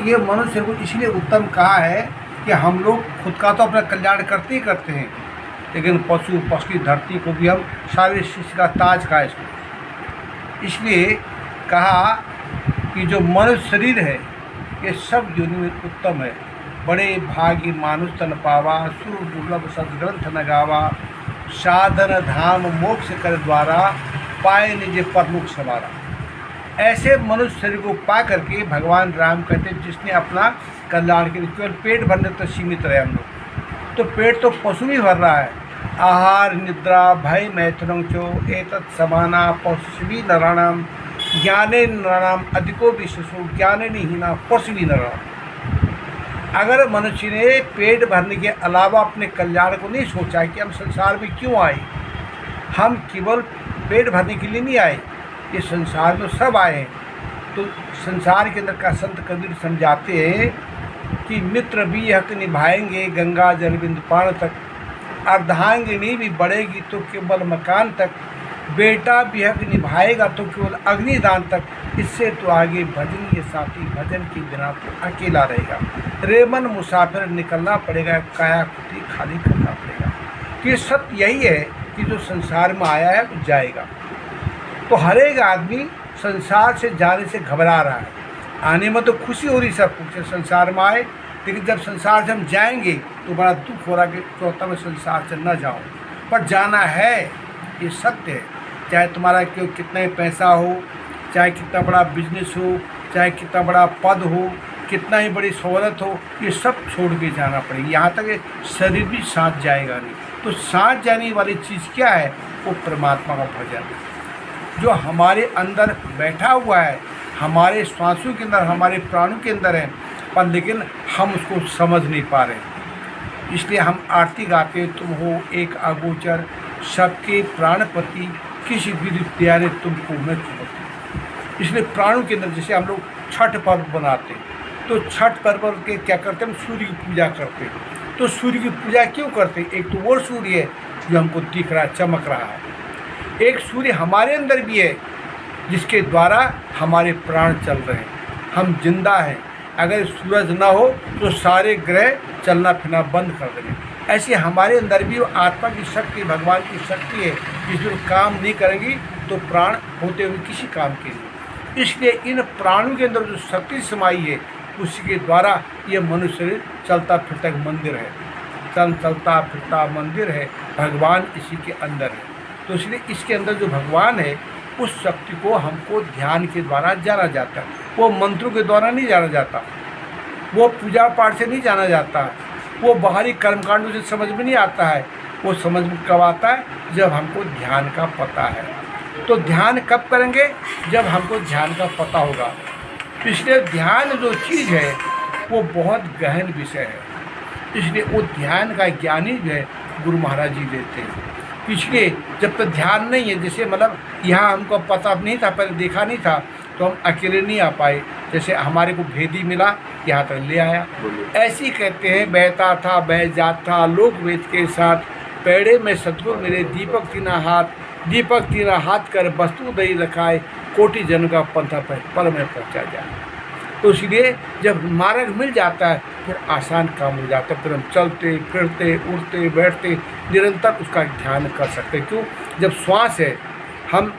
ये मनुष्य को इसलिए उत्तम कहा है कि हम लोग खुद का तो अपना कल्याण करते ही करते हैं, लेकिन पशु पक्षी धरती को भी हम सारे शिष्य का ताज का इसलिए कहा कि जो मनुष्य शरीर है ये सब योनि में उत्तम है। बड़े भाग्य मानुष तन पावा, सुर दुर्लभ सदग्रंथ न गावा, साधन धाम मोक्ष कर द्वारा, पाए निज प्रमुख सवारा। ऐसे मनुष्य शरीर को पा करके भगवान राम कहते हैं जिसने अपना कल्याण के लिए केवल पेट भरने तक सीमित रहे हम लोग, तो पेट तो पशु भी भर रहा है। आहार निद्रा भय मैथुनं चो एतत् समाना पशुवी नराणाम, ज्ञाने नराणाम अधिको विशेषो ज्ञाने हीना पशुवी नराणाम। अगर मनुष्य ने पेट भरने के अलावा अपने कल्याण को नहीं सोचा कि हम संसार में क्यों आए, हम केवल पेट भरने के लिए नहीं आए, ये संसार में सब आए हैं। तो संसार के अंदर का संत कबीर समझाते हैं कि मित्र भी हक निभाएंगे गंगा जल बिंदु पान तक, अर्धांगिनी भी बढ़ेगी तो केवल मकान तक, बेटा भी हक निभाएगा तो केवल अग्निदान तक, इससे तो आगे भजन ये साथी भजन के बिना तो अकेला रहेगा। रेमन मुसाफिर निकलना पड़ेगा, काया कुटी खाली करना पड़ेगा। कि सत्य यही है कि जो संसार में आया है वो जाएगा। तो हर एक आदमी संसार से जाने से घबरा रहा है। आने में तो खुशी हो रही सब कुछ संसार में आए, लेकिन जब संसार से हम जाएंगे तो बड़ा दुख हो रहा कि चौथा में संसार से न जाओ। पर जाना है, ये सत्य है। चाहे तुम्हारा क्यों कितना ही पैसा हो, चाहे कितना बड़ा बिजनेस हो, चाहे कितना बड़ा पद हो, कितना ही बड़ी सहूलत हो, ये सब छोड़ के जाना पड़ेगा। यहाँ तक शरीर भी साथ जाएगा नहीं। तो साथ जाने वाली चीज़ क्या है? वो परमात्मा का भजन, जो हमारे अंदर बैठा हुआ है, हमारे श्वासों के अंदर, हमारे प्राणों के अंदर है, पर लेकिन हम उसको समझ नहीं पा रहे। इसलिए हम आरती गाते, तुम हो एक अगोचर सबके प्राणपति, किसी विधि प्यारे तुमको मैं चुनौती। इसलिए प्राणों के अंदर, जैसे हम लोग छठ पर्व बनाते हैं, तो छठ पर्व के क्या करते हैं? हम सूर्य की पूजा करते हैं। तो सूर्य की पूजा क्यों करते हैं? एक तो वो सूर्य है जो हमको दिख रहा है, चमक रहा है। एक सूर्य हमारे अंदर भी है जिसके द्वारा हमारे प्राण चल रहे हैं, हम जिंदा हैं। अगर सूरज ना हो तो सारे ग्रह चलना फिरना बंद कर देंगे। ऐसे हमारे अंदर भी वो आत्मा की शक्ति, भगवान की शक्ति है, जिसमें काम नहीं करेंगी तो प्राण होते हुए किसी काम के लिए। इसलिए इन प्राणों के अंदर जो शक्ति समाई है, उसी के द्वारा ये मनुष्य शरीर चलता फिरता एक मंदिर है। चलता फिरता मंदिर है, भगवान इसी के अंदर है। तो इसलिए इसके अंदर जो भगवान है, उस शक्ति को हमको ध्यान के द्वारा जाना जाता है। वो मंत्रों के द्वारा नहीं जाना जाता, वो पूजा पाठ से नहीं जाना जाता, वो बाहरी कर्मकांडों से समझ में नहीं आता है। वो समझ में कब आता है? जब हमको ध्यान का पता है। तो ध्यान कब करेंगे? जब हमको ध्यान का पता होगा। इसलिए ध्यान जो चीज़ है वो बहुत गहन विषय है। इसलिए वो ध्यान का ज्ञान ही जो है गुरु महाराज जी देते हैं। इसलिए जब तक ध्यान नहीं है, जैसे मतलब यहाँ हमको पता नहीं था, पहले देखा नहीं था, तो हम अकेले नहीं आ पाए। जैसे हमारे को भेदी मिला, यहाँ तक ले आया। ऐसे ही कहते हैं, बहता था बह जात था लोक वेद के साथ, पेड़े में सतगुरु मेरे दीपक तीना हाथ, दीपक तीना हाथ कर वस्तु दही रखाए, कोटि जन का पंथा पल में पहुँचा जाए। तो इसलिए जब मार्ग मिल जाता है फिर आसान काम हो जाता है। फिर हम चलते फिरते उठते बैठते निरंतर उसका ध्यान कर सकते हैं। क्यों? जब श्वास है, हम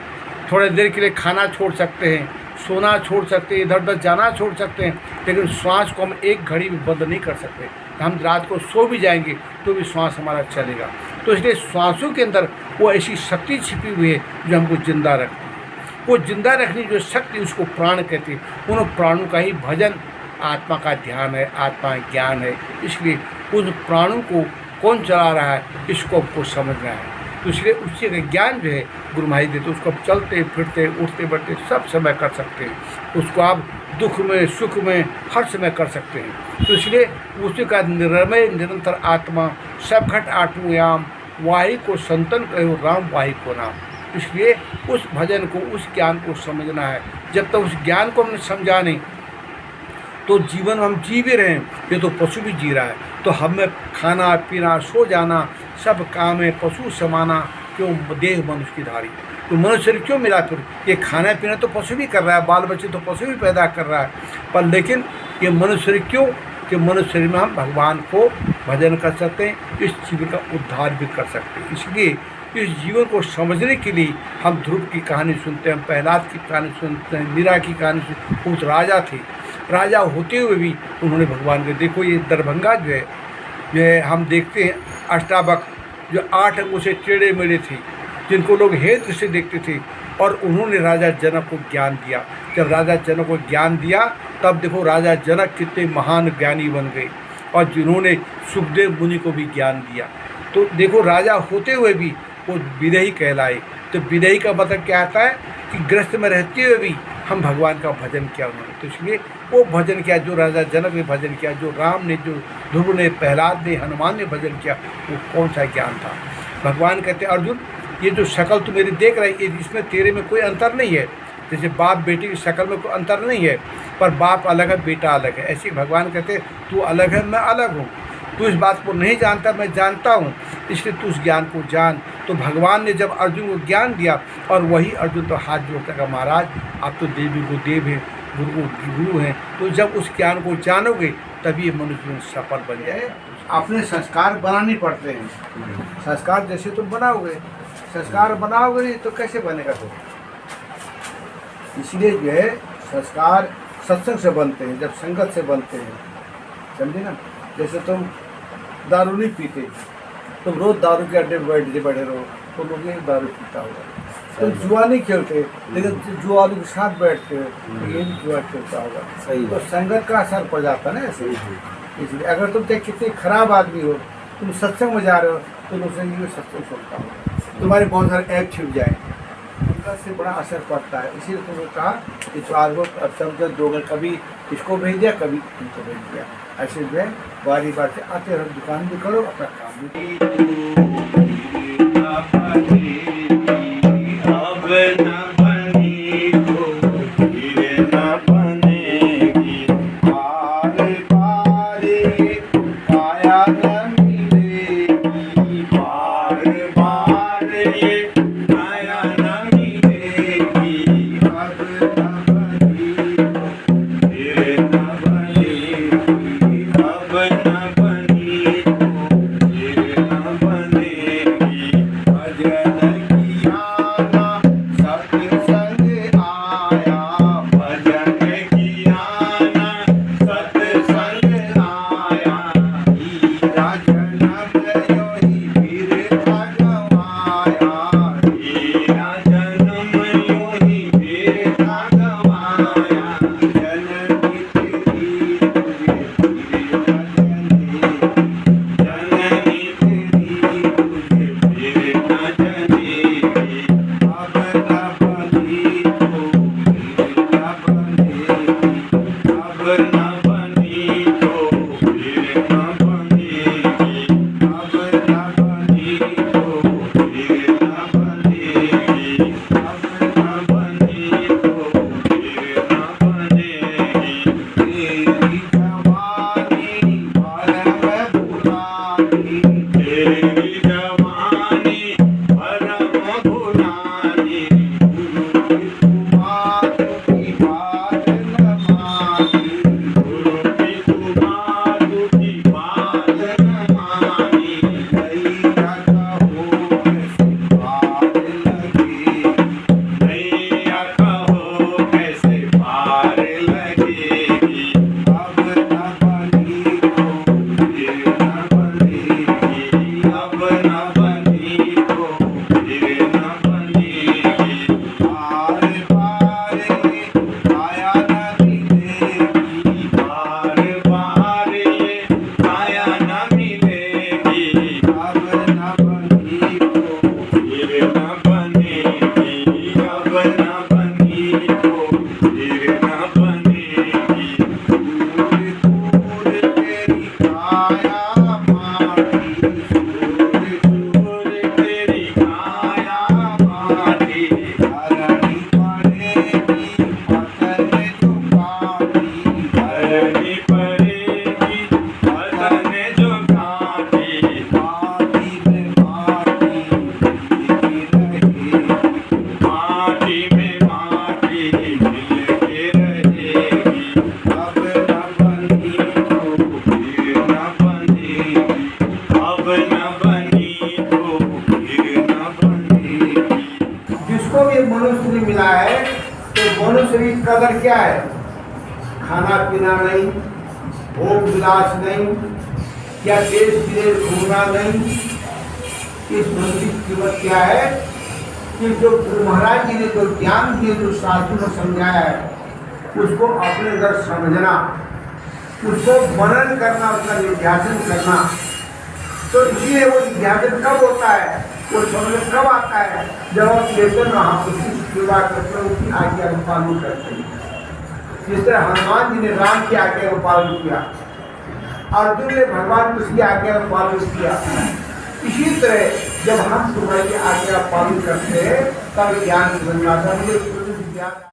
थोड़ी देर के लिए खाना छोड़ सकते हैं, सोना छोड़ सकते हैं, इधर उधर जाना छोड़ सकते हैं, लेकिन श्वास को हम एक घड़ी में बंद नहीं कर सकते। हम रात को सो भी जाएंगे तो भी श्वास हमारा चलेगा। तो इसलिए श्वासों के अंदर वो ऐसी शक्ति छिपी हुई है जो हमको जिंदा रखती है। वो जिंदा रखने जो शक्ति, उसको प्राण कहते हैं। उन प्राणों का ही भजन आत्मा का ध्यान है, आत्मा ज्ञान है। इसलिए उन प्राणों को कौन चला रहा है, इसको आपको समझना है। तो इसलिए उसी का ज्ञान जो है गुरु महाराज देते, उसको आप चलते फिरते उठते बैठते सब समय कर सकते हैं। उसको आप दुख में सुख में हर समय कर सकते हैं। तो इसलिए उसी का निरमय निरंतर आत्मा सब घट आठों याम, वाही को संतन कहो राम वाही को नाम। इसलिए उस भजन को, उस ज्ञान को समझना है। जब तक उस ज्ञान को हमने समझा नहीं तो जीवन हम जी भी रहे हैं, ये तो पशु भी जी रहा है। तो हमें खाना पीना सो जाना सब काम है, पशु समाना क्यों देह मनुष्य की धारी। तो मनुष्य शरीर क्यों मिला? फिर ये खाना पीना तो पशु भी कर रहा है, बाल बच्चे तो पशु भी पैदा कर रहा है, पर लेकिन ये मनुष्य शरीर क्यों कि मनुष्य शरीर में हम भगवान को भजन कर सकते हैं, इस जीवन का उद्धार भी कर सकते हैं। इसलिए इस जीवन को समझने के लिए हम ध्रुव की कहानी सुनते हैं, हम प्रहलाद की कहानी सुनते हैं, मीरा की कहानी सुनते हैं। उस राजा थे, राजा होते हुए भी उन्होंने भगवान के, देखो ये दरभंगा जो है हम देखते हैं अष्टावक्र जो 8 अंगों से टेढ़े मेढ़े थे, जिनको लोग हेत से देखते थे, और उन्होंने राजा जनक को ज्ञान दिया। जब राजा जनक को ज्ञान दिया तब देखो राजा जनक कितने महान ज्ञानी बन गए, और जिन्होंने सुखदेव मुनि को भी ज्ञान दिया। तो देखो राजा होते हुए भी वो विदेही कहलाए। तो विदेही का मतलब क्या आता है कि गृहस्थ में रहते हुए भी हम भगवान का भजन किया उन्होंने। तो इसलिए वो भजन किया जो राजा जनक ने भजन किया, जो राम ने, जो ध्रुव ने, प्रहलाद ने, हनुमान ने भजन किया, वो कौन सा ज्ञान था। भगवान कहते अर्जुन ये जो शक्ल तू मेरी देख रही है इसमें तेरे में कोई अंतर नहीं है। जैसे बाप बेटे की शक्ल में कोई अंतर नहीं है, पर बाप अलग है बेटा अलग है, ऐसे भगवान कहते तू अलग है मैं अलग हूँ। तू इस बात को नहीं जानता मैं जानता हूँ, इसलिए तू उस ज्ञान को जान। तो भगवान ने जब अर्जुन को ज्ञान दिया, और वही अर्जुन तो हाथ जोड़ता का महाराज आप तो देवी को देव हैं, गुरु को गुरु हैं। तो जब उस ज्ञान को जानोगे तभी ये मनुष्य में सफल बन जाए। अपने संस्कार बनाने पड़ते हैं। संस्कार जैसे तुम बनाओगे, संस्कार बनाओगे नहीं तो कैसे बनेगा तुम। इसलिए जो है संस्कार सत्संग से बनते हैं, जब संगत से बनते हैं, समझे ना। जैसे तुम दारू नहीं पीते, तुम रोज दारू के अड्डे में बैठे रहो तो लोग ये दारू पीता होगा। तुम जुआ नहीं खेलते लेकिन जुआ वालों के साथ बैठते हो तो ये भी जुआ खेलता होगा। सही तो संगत का असर पड़ जाता है ना ऐसे। इसलिए अगर तुम चाहे कितने खराब आदमी हो, तुम सत्संग में जा रहे हो तो लोग ये सत्संग सुनता होगा, तुम्हारे बहुत सारे ऐप छिप जाए, उनका से बड़ा असर पड़ता है। इसीलिए तुमने कहा कि 4 को समझ दोगे, कभी इसको भेज दिया कभी इनको भेज दिया, ऐसे जो है बारी बार से आते रहो, दुकान भी करो अपना काम भी। अब न बनी तो फिर न बनेगी। सागर क्या है? खाना पीना नहीं, भोग विलास नहीं, क्या देश विदेश घूमना नहीं। इस धन की कीमत क्या है कि जो गुरु महाराज जी ने जो ज्ञान दिए, जो शास्त्रों में समझाया है, उसको अपने घर समझना, उसको मनन करना, उसका निध्यासन करना। तो इसलिए वो निध्यासन कब होता है, वो समझ कब आता है, जब हम चेतन महापुरुष की सेवा करते हैं, उसकी आज्ञा का पालन करते हैं। जिस तरह हनुमान जी ने राम की आज्ञा का पालन किया, अर्जुन ने भगवान कृष्ण की आज्ञा का पालन किया, इसी तरह जब हम तुम्हारी आज्ञा का पालन करते हैं तब ज्ञान समझ में आता है।